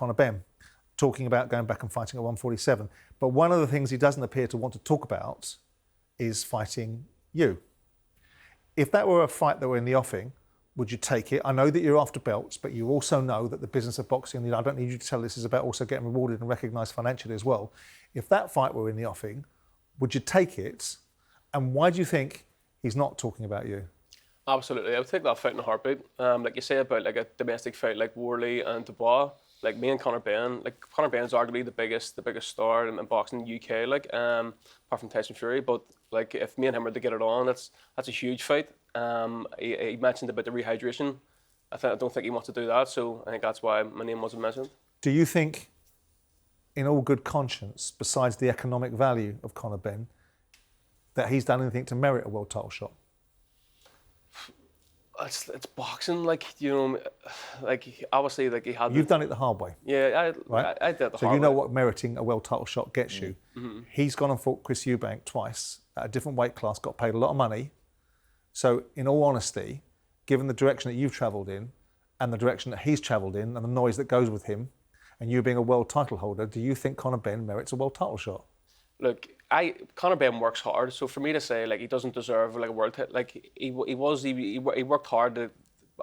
Conor Benn, talking about going back and fighting at 147. But one of the things he doesn't appear to want to talk about is fighting you. If that were a fight that were in the offing, would you take it? I know that you're after belts, but you also know that the business of boxing, I don't need you to tell this, is about also getting rewarded and recognised financially as well. If that fight were in the offing, would you take it? And why do you think he's not talking about you? Absolutely, I would take that fight in a heartbeat. Like you say about like a domestic fight like Worley and Dubois, like me and Conor Benn, like Conor Benn's arguably the biggest star in boxing in the UK, like apart from Tyson Fury. But like if me and him were to get it on, that's a huge fight. He mentioned about the rehydration. I don't think he wants to do that, so I think that's why my name wasn't mentioned. Do you think, in all good conscience, besides the economic value of Conor Benn, that he's done anything to merit a world title shot? It's boxing, like, you know, like obviously, like he had. You've done it the hard way. Yeah, right? I did the hard way. So you know what meriting a world title shot gets you. Mm-hmm. He's gone and fought Chris Eubank twice at a different weight class, got paid a lot of money. So in all honesty, given the direction that you've travelled in and the direction that he's travelled in and the noise that goes with him, and you being a world title holder, do you think Conor Benn merits a world title shot? Look, Conor Benn works hard, so for me to say like he doesn't deserve like a world title, like he worked hard.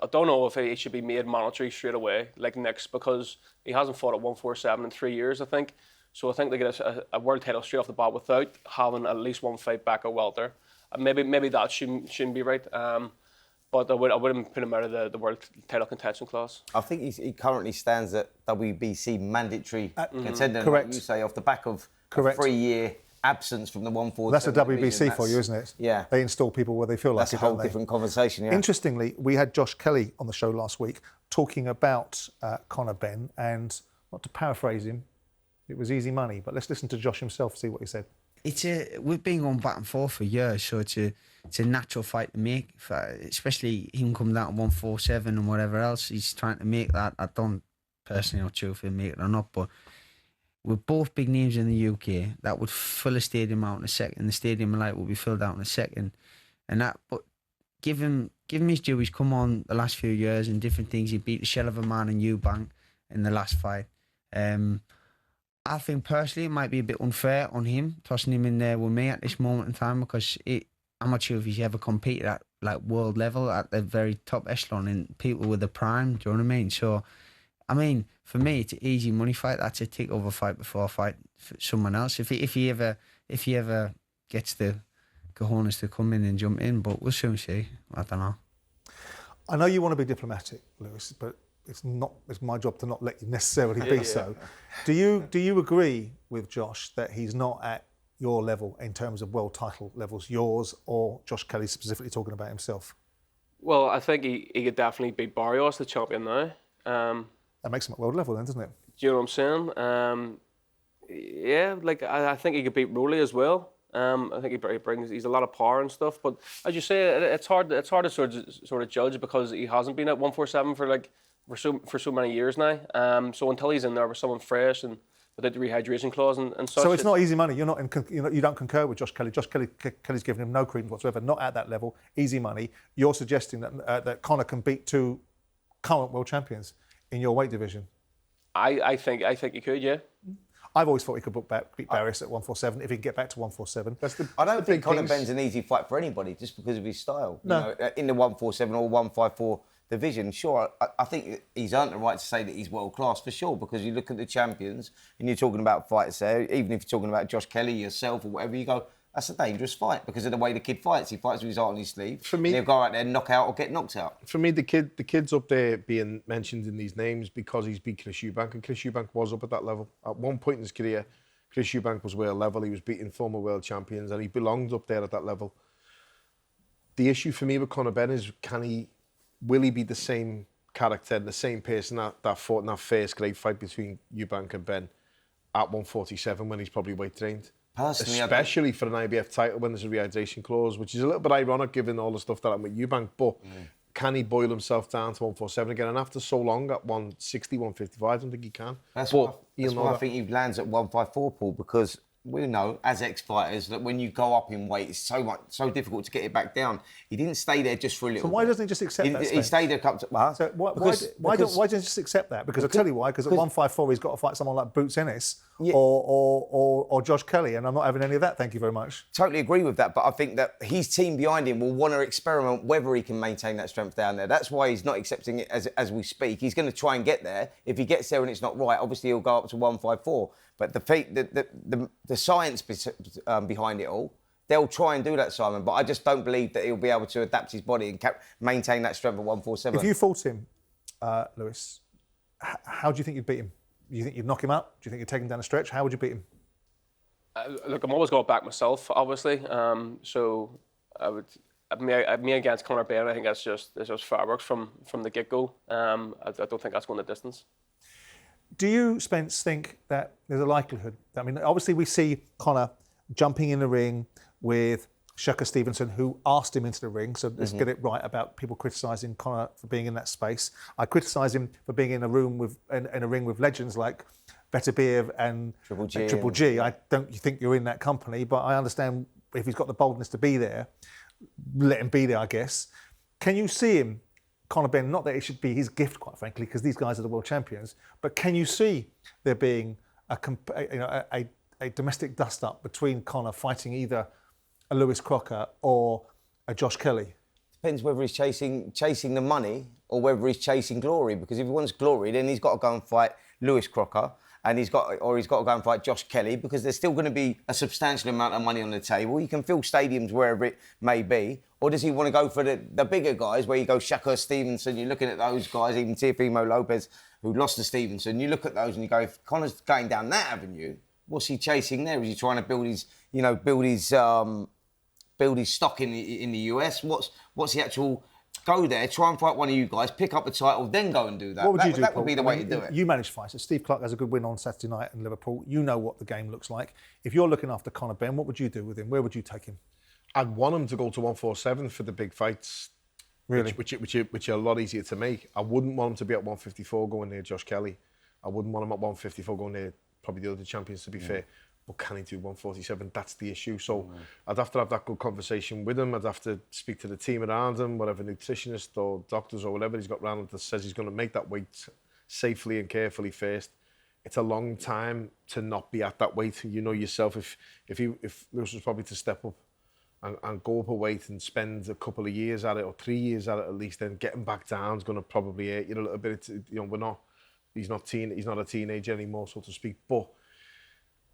I don't know if he should be made mandatory straight away, like next, because he hasn't fought at 147 in 3 years, I think. So I think they get a world title straight off the bat without having at least one fight back at welter. Maybe that shouldn't be right. But I wouldn't put him out of the world title contention clause. I think he currently stands at WBC mandatory contender, correct. Like you say, off the back of a 3-year absence from the 147. That's a WBC for you, isn't it? Yeah. They install people where they feel like it, That's a whole different conversation, yeah. Interestingly, we had Josh Kelly on the show last week talking about Conor Benn, and not to paraphrase him, it was easy money, but let's listen to Josh himself, see what he said. We've been going back and forth for years, so it's a natural fight to make, especially him coming down to 147 and whatever else he's trying to make that. I don't personally not sure if he'll make it or not, but with both big names in the UK, that would fill a stadium out in a second. The stadium light will be filled out in a second, but give him his due. He's come on the last few years and different things. He beat the shell of a man in Eubank in the last fight. I think personally it might be a bit unfair on him, tossing him in there with me at this moment in time, because I'm not sure if he's ever competed at like world level at the very top echelon in people with the prime. Do you know what I mean? So, I mean, for me, it's an easy money fight. That's a take-over fight before I fight for someone else. If he ever gets the cojones to come in and jump in, but we'll soon see. I don't know. I know you want to be diplomatic, Lewis, but it's my job to not let you necessarily be so. Do you agree with Josh that he's not at your level in terms of world title levels, yours or Josh Kelly specifically talking about himself? Well, I think he could definitely beat Barrios, the champion now. That makes him at world level then, doesn't it? Do you know what I'm saying? Yeah, like I think he could beat Rowley as well. I think he's a lot of power and stuff. But as you say, it's hard to sort of judge because he hasn't been at 147 for so many years now. So until he's in there with someone fresh and without the rehydration clause and such. So it's not easy money. You don't concur with Josh Kelly. Kelly's given him no credence whatsoever. Not at that level. Easy money. You're suggesting that Conor can beat two current world champions in your weight division. I think he could, yeah. I've always thought he could beat Barrios at 147 if he can get back to 147. I don't think Conor Benn's an easy fight for anybody just because of his style. No. You know, in the 147 or 154 division, sure, I think he's earned the right to say that he's world class for sure, because you look at the champions and you're talking about fighters there, even if you're talking about Josh Kelly, yourself or whatever, you go, that's a dangerous fight because of the way the kid fights. He fights with his heart on his sleeve. For me, he'll go out there and knock out or get knocked out. For me, the kid's up there being mentioned in these names because he's beat Chris Eubank, and Chris Eubank was up at that level. At one point in his career, Chris Eubank was world level. He was beating former world champions and he belonged up there at that level. The issue for me with Conor Benn is will he be the same character, the same person that fought in that first great fight between Eubank and Benn at 147 when he's probably weight trained? Personally, especially for an IBF title when there's a rehydration clause, which is a little bit ironic given all the stuff that happened with Eubank, but can he boil himself down to 147 again? And after so long at 160, 155, I don't think he can. That's why I think he lands at 154, Paul, because we know as ex-fighters that when you go up in weight, it's so difficult to get it back down. He didn't stay there just for a little. So why doesn't he just accept that? He stayed there a couple. So why doesn't he just accept that? Because I'll tell you why. Because at 154 he's got to fight someone like Boots Ennis or Josh Kelly, and I'm not having any of that. Thank you very much. Totally agree with that, but I think that his team behind him will want to experiment whether he can maintain that strength down there. That's why he's not accepting it as we speak. He's going to try and get there. If he gets there and it's not right, obviously he'll go up to 154. But the science behind it all, they'll try and do that, Simon. But I just don't believe that he'll be able to adapt his body and maintain that strength at 147. If you fought him, Lewis, how do you think you'd beat him? Do you think you'd knock him out? Do you think you'd take him down a stretch? How would you beat him? Look, I'm always going to back myself, obviously. So I would. Me against Conor Benn, I think that's just fireworks from the get-go. I don't think that's going the distance. Do you, Spence, think that there's a likelihood? I mean, obviously we see Conor jumping in the ring with Shakur Stevenson, who asked him into the ring. So let's get it right about people criticising Conor for being in that space. I criticise him for being in a ring with legends like Beterbiev and Triple G. I don't think you're in that company, but I understand if he's got the boldness to be there, let him be there, I guess. Can you see him, Conor Benn, not that it should be his gift, quite frankly, because these guys are the world champions, but can you see there being a domestic dust-up between Conor fighting either a Lewis Crocker or a Josh Kelly? Depends whether he's chasing the money or whether he's chasing glory, because if he wants glory, then he's got to go and fight Lewis Crocker, and he's got to go and fight Josh Kelly, because there's still going to be a substantial amount of money on the table. You can fill stadiums wherever it may be. Or does he want to go for the bigger guys, where you go Shakur Stevenson, you're looking at those guys, even Teofimo Lopez, who lost to Stevenson, you look at those and you go, if Conor's going down that avenue, what's he chasing there? Is he trying to build his stock in the US? What's the actual... Go there, try and fight one of you guys, pick up the title, then go and do that. What would you do, That Paul? would be the way to do it. You manage fighters. Steve Clark has a good win on Saturday night in Liverpool. You know what the game looks like. If you're looking after Conor Benn, what would you do with him? Where would you take him? I'd want him to go to 147 for the big fights, really, which are a lot easier to make. I wouldn't want him to be at 154 going near Josh Kelly. I wouldn't want him at 154 going near probably the other champions, to be fair. But can he do 147? That's the issue. So I'd have to have that good conversation with him. I'd have to speak to the team around him, whatever nutritionist or doctors or whatever he's got around him that says he's going to make that weight safely and carefully first. It's a long time to not be at that weight. You know yourself, if Lewis was probably to step up and go up a weight and spend a couple of years at it, or 3 years at it at least, then getting back down is going to probably hurt you a little bit. He's not a teenager anymore, so to speak. But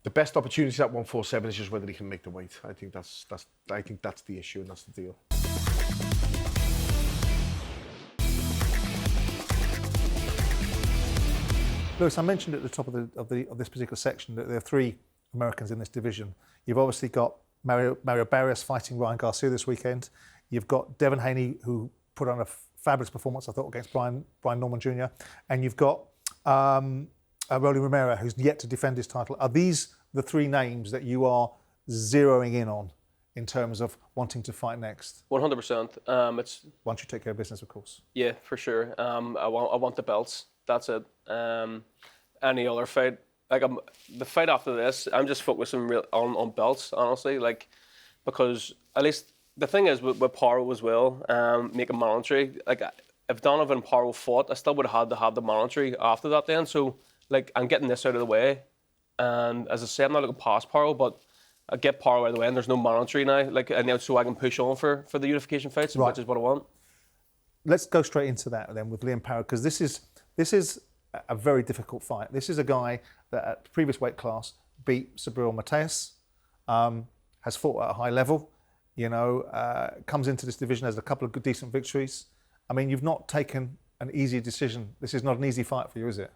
the best opportunity at 147 is just whether he can make the weight. I think that's the issue, and that's the deal. Lewis, I mentioned at the top of this particular section that there are three Americans in this division. You've obviously got Mario Barrios fighting Ryan Garcia this weekend. You've got Devin Haney, who put on a fabulous performance, I thought, against Brian Norman Jr. And you've got Rolly Romero, who's yet to defend his title. Are these the three names that you are zeroing in on in terms of wanting to fight next? 100%. It's once you take care of business, of course. Yeah, for sure. I want the belts. That's it. Any other fight, the fight after this, I'm just focusing on belts, honestly. Because at least the thing is with Paro as well, making monetary. If Donovan and Paro fought, I still would have had to have the monetary after that. Then, so I'm getting this out of the way. And as I said, I'm not looking past Paro, but I get Paro out of the way, and there's no monetary now. And now so I can push on for the unification fights, right, which is what I want. Let's go straight into that then with Liam Paro, because this is a very difficult fight. This is a guy that at the previous weight class beat Subriel Mateus, has fought at a high level, comes into this division, has a couple of good, decent victories. I mean, you've not taken an easy decision. This is not an easy fight for you, is it?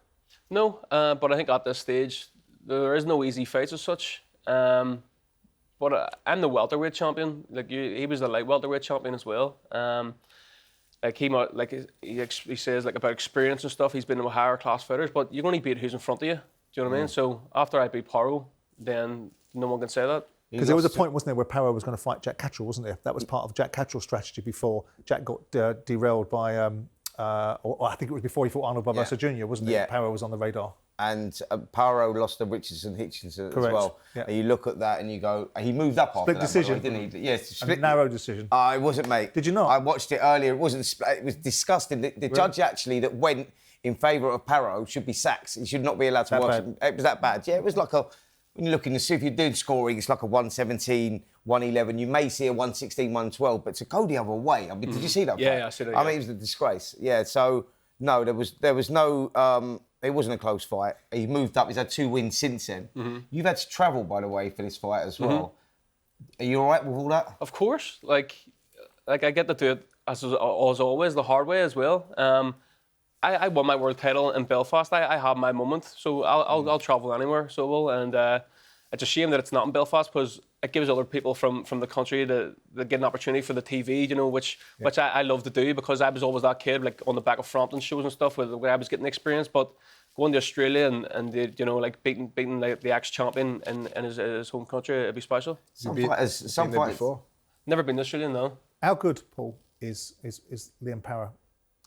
No, but I think at this stage, there is no easy fights as such. But I'm the welterweight champion. He was the light welterweight champion as well. He says about experience and stuff. He's been with higher class fighters, but you can only beat who's in front of you. Do you know what I mean? So after I beat Paro, then no one can say that. Because there was a point, wasn't there, where Paro was going to fight Jack Catterall, wasn't there? That was part of Jack Catterall's strategy before Jack got derailed by, or I think it was before he fought Arnold Barbosa Jr., wasn't it? Paro was on the radar. and Paro lost to Richardson Hitchinson as Correct, well. yeah. And you look at that and you go, he moved up after that, decision. by the way, didn't he? Yes, A split. narrow decision. It wasn't, mate. Did you not? I watched it earlier. It wasn't. It was disgusting. The judge actually that went in favour of Paro should be sacked. He should not be allowed to That watch bad? it. It was that bad. Yeah, it was like a. When you look in the see if you're doing scoring, it's like a 117, 111. You may see a 116, 112, but to go the other way. I mean, did you see that? Yeah, fight? I see that, I yeah. mean, it was a disgrace. Yeah. So no, there was no. It wasn't a close fight. He moved up. He's had 2 wins since then. You've had to travel, by the way, for this fight as well. Are you all right with all that? Of course, like I get to do it as always the hard way as well. I won my world title in Belfast. I have my moment, so I'll travel anywhere. So will, and it's a shame that it's not in Belfast because it gives other people from the country to get an opportunity for the TV, you know, which I love to do because I was always that kid like on the back of Frampton shows and stuff where I was getting experience. But going to Australia and you know, like beating like the ex-champion in his home country, it'd be special. Some Been fighters. there before. Never been to Australia, no. How good, Paul, is Liam Paro?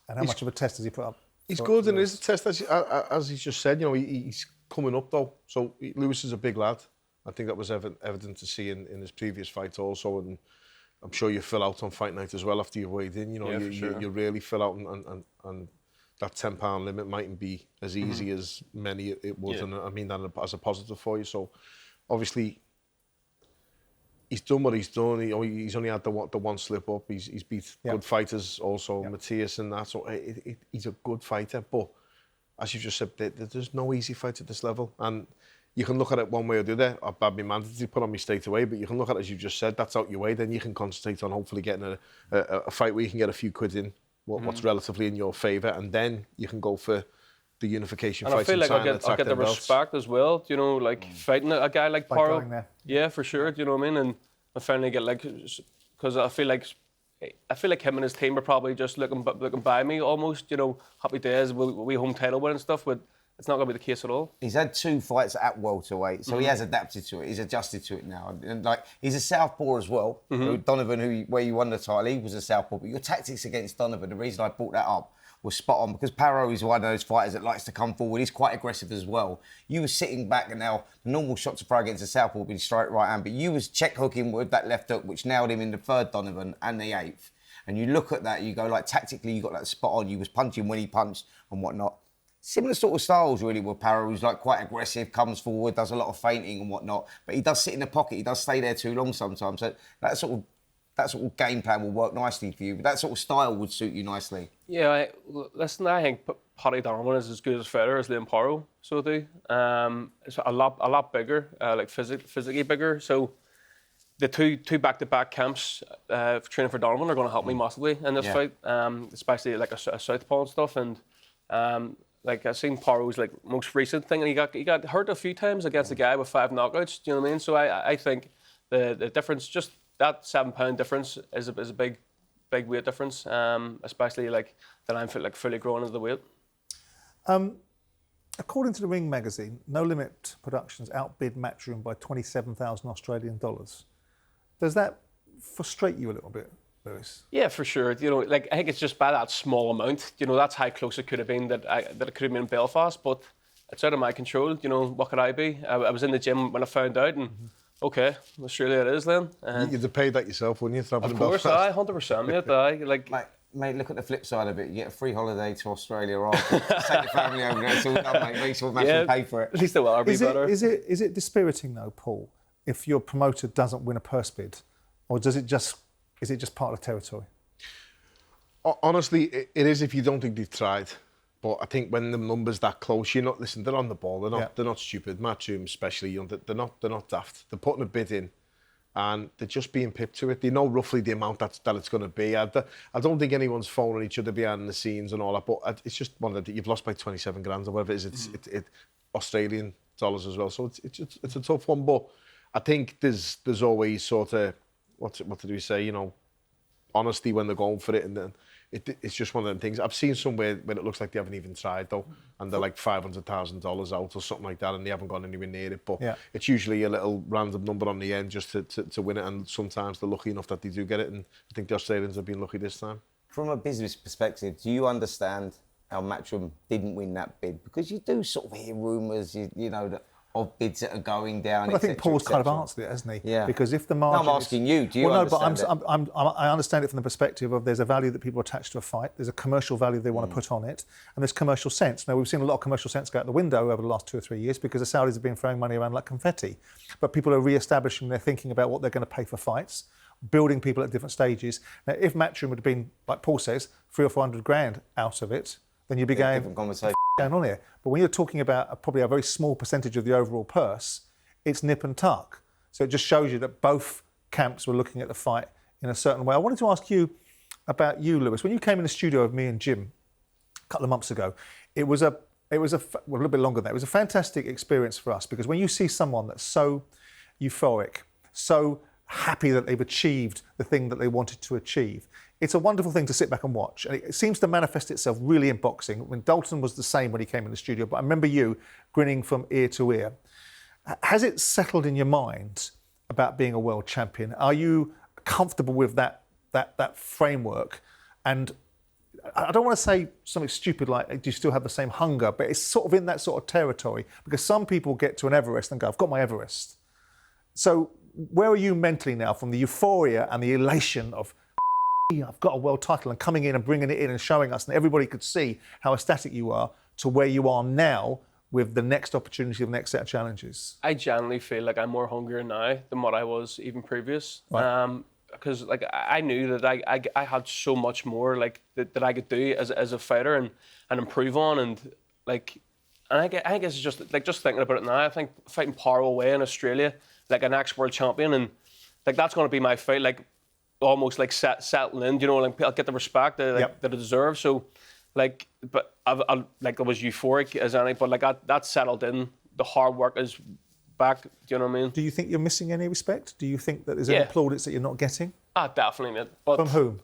And how much of a test does he put up? He's good in his test, as he's just said. You know, he's coming up though. So Lewis is a big lad. I think that was evident to see in his previous fight also, and I'm sure you fill out on fight night as well after you've weighed in. You know, Yeah, for sure. you really fill out, and that £10 limit mightn't be as easy as many it would, Yeah. and I mean that as a positive for you. So obviously he's done what he's done. He's only had the one slip up. He's beat good fighters also, Matthias and that. So he's a good fighter. But as you just said, there's no easy fight at this level. And you can look at it one way or the other. I'd be mandatory put on me straight away. But you can look at it as you just said. That's out your way. Then you can concentrate on hopefully getting a fight where you can get a few quid in, what's relatively in your favour, and then you can go for the unification And I fights feel like try I'll and get attack the them belts. respect as well, you know, like fighting a guy like By Paro. going there. Yeah, for sure, do you know what I mean? And I finally get like, because I feel like him and his team are probably just looking by me almost, you know, happy days, we home title win and stuff, but it's not going to be the case at all. He's had 2 fights at welterweight, so he has adapted to it. He's adjusted to it now. And like he's a southpaw as well. Donovan, where you won the title, he was a southpaw. But your tactics against Donovan, the reason I brought that up was spot on because Paro is one of those fighters that likes to come forward. He's quite aggressive as well. You were sitting back, and now the normal shot to Paro against a southpaw would be straight right hand, but you was check hooking with that left hook, which nailed him in the 3rd Donovan and the 8th. And you look at that, you go like tactically, you got that spot on. You was punching when he punched and whatnot. Similar sort of styles, really, with Paro, who's like quite aggressive, comes forward, does a lot of feinting and whatnot. But he does sit in the pocket. He does stay there too long sometimes. So that sort of game plan will work nicely for you. But that sort of style would suit you nicely. Yeah, listen, I think Paddy Donovan is as good as fighter as Liam Paro, so I do. It's a lot bigger, like physically bigger. So the two back-to-back camps training for Donovan are going to help me massively in this fight, especially like a southpaw and stuff. And like I've seen Paro's like most recent thing, and he got hurt a few times against a guy with 5 knockouts. Do you know what I mean? So I think the difference, just that £7 difference, is a big weight difference, especially like that I'm fully grown into the weight. According to the Ring magazine, No Limit Productions outbid Matchroom by 27,000 Australian dollars. Does that frustrate you a little bit, Lewis? Yeah, for sure. You know, like I think it's just by that small amount. You know, that's how close it could have been that it could have been in Belfast, but it's out of my control. You know, what could I be? I was in the gym when I found out, and okay, Australia it is then. You'd have paid that yourself, wouldn't you? Of course, 100%, mate. Like. Mate, look at the flip side of it. You get a free holiday to Australia after. Take your family over there. It's all done, mate. Make sure Match will pay for it. At least they will be better. Is it dispiriting though, Paul, if your promoter doesn't win a purse bid, or is it just part of the territory? Honestly, it is if you don't think they've tried. But I think when the numbers that close, you're not. Listen, they're on the ball. They're not stupid. Matchroom especially, you know, they're not daft. They're putting a bid in, and they're just being pipped to it. They know roughly the amount that it's going to be. I don't think anyone's phoning each other behind the scenes and all that, but it's just one of the, you've lost by 27 grand or whatever it is. It's Australian dollars as well, so it's a tough one. But I think there's always sort of, what did we say, you know, honesty when they're going for it, and then it's just one of them things. I've seen somewhere when it looks like they haven't even tried though, and they're like $500,000 out or something like that, and they haven't gone anywhere near it. But it's usually a little random number on the end just to win it, and sometimes they're lucky enough that they do get it, and I think the Australians have been lucky this time. From a business perspective, do you understand how Matchroom didn't win that bid? Because you do sort of hear rumours, you know, that of bids that are going down. But I think Paul's kind of answered it, hasn't he? Yeah. Because if the No, margin, I'm asking you. Do you understand it? I understand it from the perspective of there's a value that people attach to a fight, there's a commercial value they want to put on it, and there's commercial sense. Now we've seen a lot of commercial sense go out the window over the last 2 or 3 years because the Saudis have been throwing money around like confetti. But people are re-establishing their thinking about what they're going to pay for fights, building people at different stages. Now, if Matchroom would have been, like Paul says, 300 or 400 grand out of it, then you'd be going, different conversation. going on here. But when you're talking about probably a very small percentage of the overall purse, it's nip and tuck. So it just shows you that both camps were looking at the fight in a certain way. I wanted to ask you about you, Lewis. When you came in the studio with me and Jim a couple of months ago, it was a little bit longer than that. It was a fantastic experience for us because when you see someone that's so euphoric, so happy that they've achieved the thing that they wanted to achieve, it's a wonderful thing to sit back and watch. And it seems to manifest itself really in boxing. When Dalton was the same when he came in the studio, but I remember you grinning from ear to ear. Has it settled in your mind about being a world champion? Are you comfortable with that framework? And I don't want to say something stupid like, do you still have the same hunger? But it's sort of in that sort of territory because some people get to an Everest and go, I've got my Everest. So where are you mentally now from the euphoria and the elation of I've got a world title and coming in and bringing it in and showing us and everybody could see how ecstatic you are to where you are now with the next opportunity, the next set of challenges? I generally feel like I'm more hungrier now than what I was even previous. Right. Because like I knew that I had so much more like that I could do as a fighter and improve on and like and I guess it's just like just thinking about it now. I think fighting Paro away in Australia, like an ex-world champion, and like that's going to be my fight. Like almost like settling in, you know, like I'll get the respect that I deserve. So. Like, but I was euphoric as any, but like that settled in. The hard work is back. Do you know what I mean? Do you think you're missing any respect? Do you think that there's any plaudits that you're not getting? Definitely, mate. But from whom?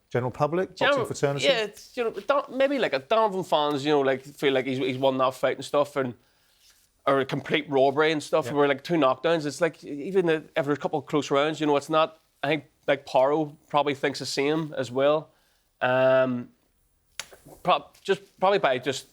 General public, boxing fraternity. Yeah, it's, you know, maybe like a Donovan fans, you know, like feel like he's won that fight and stuff, and or a complete robbery and stuff. Yeah. Where like 2 knockdowns. It's like even if there's a couple of close rounds, you know, it's not. I think like Paro probably thinks the same as well. Probably by just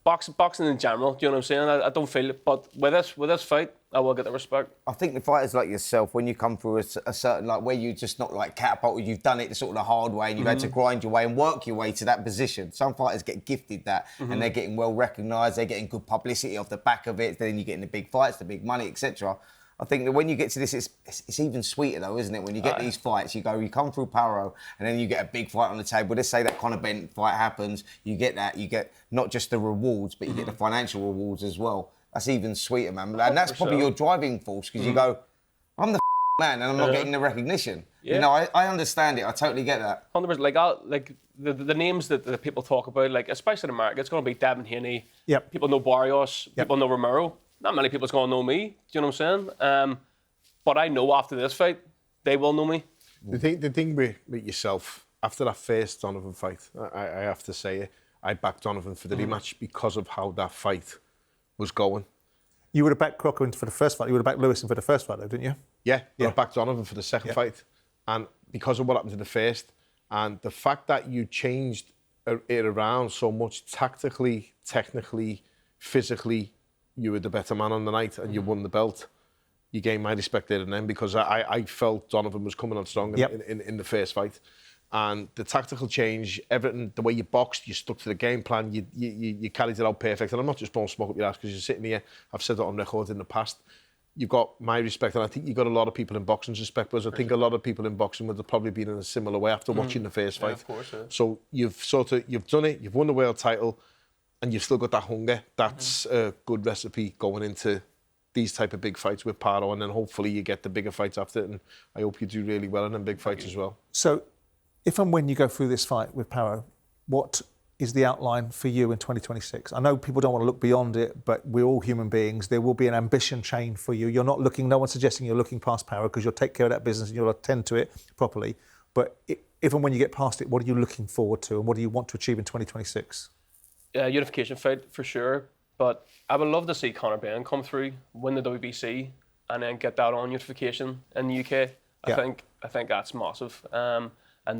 boxing in general. Do you know what I'm saying? I don't feel it, but with this fight, I will get the respect. I think the fighters like yourself, when you come through a certain like where you just not like catapulted, you've done it the sort of the hard way, and you've had to grind your way and work your way to that position. Some fighters get gifted that, and they're getting well recognised. They're getting good publicity off the back of it. Then you're getting the big fights, the big money, etc. I think that when you get to this, it's even sweeter though, isn't it? When you get these fights, you come through Paro, and then you get a big fight on the table. Let's say that Conor Benn fight happens, you get that. You get not just the rewards, but you get the financial rewards as well. That's even sweeter, man. And that's probably your driving force because you go, I'm the man, and I'm not getting the recognition. Yeah. You know, I understand it. I totally get that. 100%. Like the names that people talk about, like especially in America, it's going to be Devin Haney. Yep. People know Barrios. Yep. People know Romero. Not many people's going to know me. Do you know what I'm saying? But I know after this fight, they will know me. The thing with yourself, after that first Donovan fight, I have to say it, I backed Donovan for the rematch because of how that fight was going. You would have backed Crocker for the first fight. You would have backed Lewis for the first fight, though, didn't you? Yeah. I backed Donovan for the second fight. And because of what happened to the first, and the fact that you changed it around so much tactically, technically, physically, you were the better man on the night and you won the belt. You gained my respect there and then because I felt Donovan was coming on strong in the first fight. And the tactical change, everything, the way you boxed, you stuck to the game plan, you carried it out perfect. And I'm not just blowing smoke up your ass because you're sitting here, I've said that on record in the past. You've got my respect, and I think you've got a lot of people in boxing's respect, because I think a lot of people in boxing would have probably been in a similar way after watching the first fight. Of course, yeah. So you've done it, you've won the world title, and you've still got that hunger. That's a good recipe going into these type of big fights with Paro, and then hopefully you get the bigger fights after it, and I hope you do really well in them big fights as well. So, if and when you go through this fight with Paro, what is the outline for you in 2026? I know people don't want to look beyond it, but we're all human beings. There will be an ambition chain for you. You're not looking, no one's suggesting you're looking past Paro, because you'll take care of that business and you'll attend to it properly. But if and when you get past it, what are you looking forward to, and what do you want to achieve in 2026? Unification fight for sure, but I would love to see Conor Benn come through, win the WBC, and then get that on unification in the UK. I think that's massive, and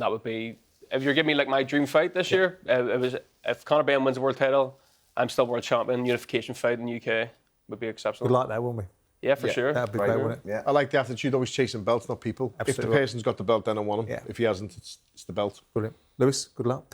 that would be if you're giving me like my dream fight this year, it was if Conor Benn wins the world title, I'm still world champion. Unification fight in the UK would be exceptional. We'd like that, wouldn't we? Yeah, for sure. That'd be great, wouldn't it? Yeah. I like the attitude, always chasing belts, not people. Absolutely. If the person's got the belt, then I want him. Yeah. If he hasn't, it's the belt. Brilliant. Lewis, good luck.